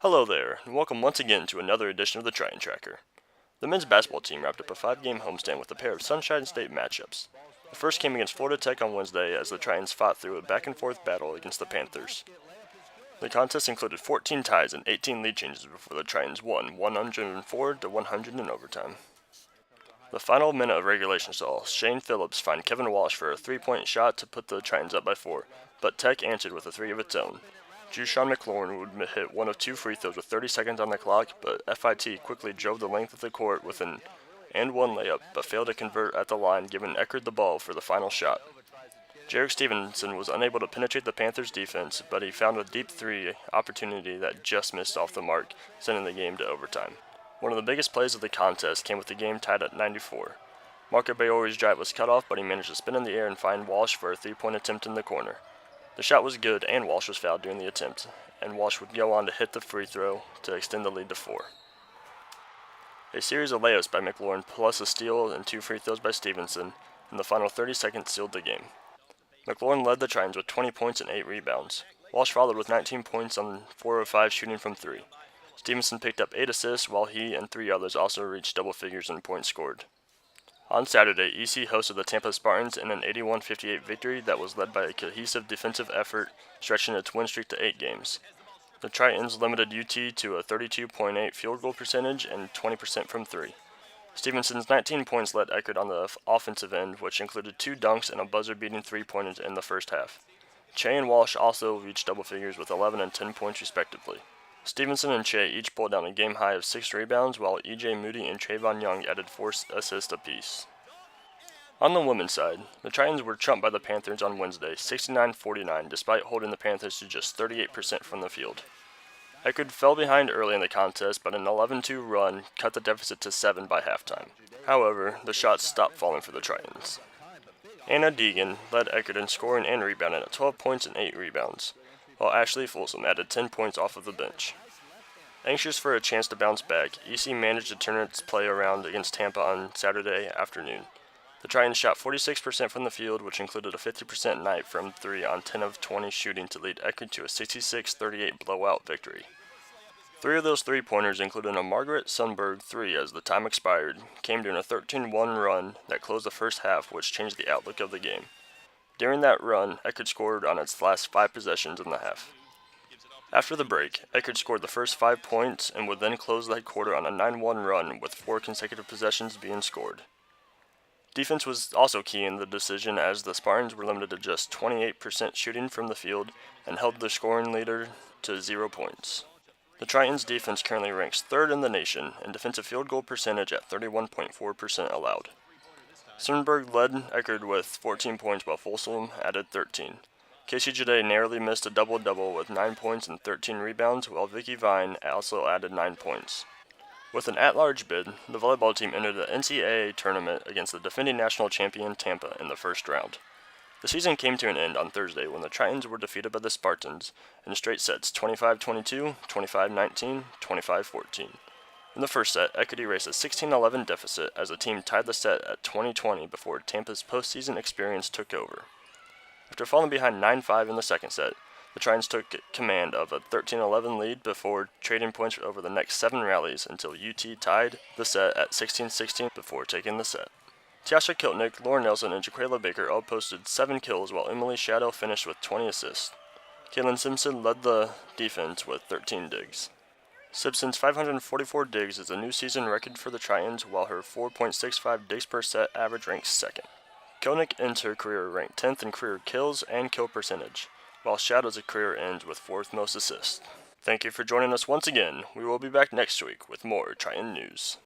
Hello there, and welcome once again to another edition of the Triton Tracker. The men's basketball team wrapped up a 5-game homestand with a pair of Sunshine State matchups. The first came against Florida Tech on Wednesday as the Tritons fought through a back-and-forth battle against the Panthers. The contest included 14 ties and 18 lead changes before the Tritons won 104-100 in overtime. The final minute of regulation saw Shane Phillips find Kevin Walsh for a 3-point shot to put the Tritons up by 4, but Tech answered with a 3 of its own. Jushawn McLaurin would hit one of 2 free throws with 30 seconds on the clock, but FIT quickly drove the length of the court with an and-one layup, but failed to convert at the line, giving Eckerd the ball for the final shot. Jarek Stevenson was unable to penetrate the Panthers' defense, but he found a deep 3 opportunity that just missed off the mark, sending the game to overtime. One of the biggest plays of the contest came with the game tied at 94. Marco Baori's drive was cut off, but he managed to spin in the air and find Walsh for a 3-point attempt in the corner. The shot was good, and Walsh was fouled during the attempt, and Walsh would go on to hit the free throw to extend the lead to 4. A series of layups by McLaurin plus a steal and 2 free throws by Stevenson in the final 30 seconds sealed the game. McLaurin led the Tritons with 20 points and 8 rebounds. Walsh followed with 19 points on 4 of 5 shooting from 3. Stevenson picked up 8 assists, while he and 3 others also reached double figures in points scored. On Saturday, EC hosted the Tampa Spartans in an 81-58 victory that was led by a cohesive defensive effort, stretching its win streak to 8 games. The Tritons limited UT to a 32.8 field goal percentage and 20% from 3. Stevenson's 19 points led Eckerd on the offensive end, which included 2 dunks and a buzzer-beating 3-pointer in the first half. Che and Walsh also reached double figures with 11 and 10 points respectively. Stevenson and Che each pulled down a game high of 6 rebounds, while EJ Moody and Trayvon Young added 4 assists apiece. On the women's side, the Tritons were trumped by the Panthers on Wednesday, 69-49, despite holding the Panthers to just 38% from the field. Eckerd fell behind early in the contest, but an 11-2 run cut the deficit to 7 by halftime. However, the shots stopped falling for the Tritons. Anna Deegan led Eckerd in scoring and rebounding at 12 points and 8 rebounds, while Ashley Folsom added 10 points off of the bench. Anxious for a chance to bounce back, EC managed to turn its play around against Tampa on Saturday afternoon. The Tritons shot 46% from the field, which included a 50% night from 3 on 10 of 20 shooting to lead Eckerd to a 66-38 blowout victory. 3 of those 3-pointers, including a Margaret Sundberg 3 as the time expired, came during a 13-1 run that closed the first half, which changed the outlook of the game. During that run, Eckerd scored on its last 5 possessions in the half. After the break, Eckerd scored the first 5 points and would then close the quarter on a 9-1 run with 4 consecutive possessions being scored. Defense was also key in the decision, as the Spartans were limited to just 28% shooting from the field and held their scoring leader to 0 points. The Tritons' defense currently ranks 3rd in the nation in defensive field goal percentage at 31.4% allowed. Sundberg led Eckerd with 14 points, while Folsom added 13. Casey Jade narrowly missed a double-double with 9 points and 13 rebounds, while Vicky Vine also added 9 points. With an at-large bid, the volleyball team entered the NCAA tournament against the defending national champion Tampa in the first round. The season came to an end on Thursday when the Tritons were defeated by the Spartans in straight sets 25-22, 25-19, 25-14. In the first set, Eckerd erased a 16-11 deficit as the team tied the set at 20-20 before Tampa's postseason experience took over. After falling behind 9-5 in the second set, the Tritons took command of a 13-11 lead before trading points over the next 7 rallies until UT tied the set at 16-16 before taking the set. Tiasha Kiltnick, Lauren Nelson, and Jaquela Baker all posted 7 kills, while Emily Shadow finished with 20 assists. Caitlin Simpson led the defense with 13 digs. Simpson's 544 digs is a new season record for the Tritons, while her 4.65 digs per set average ranks 2nd. Kiltnick ends her career ranked 10th in career kills and kill percentage, while Shadow's career ends with 4th most assists. Thank you for joining us once again. We will be back next week with more Triton news.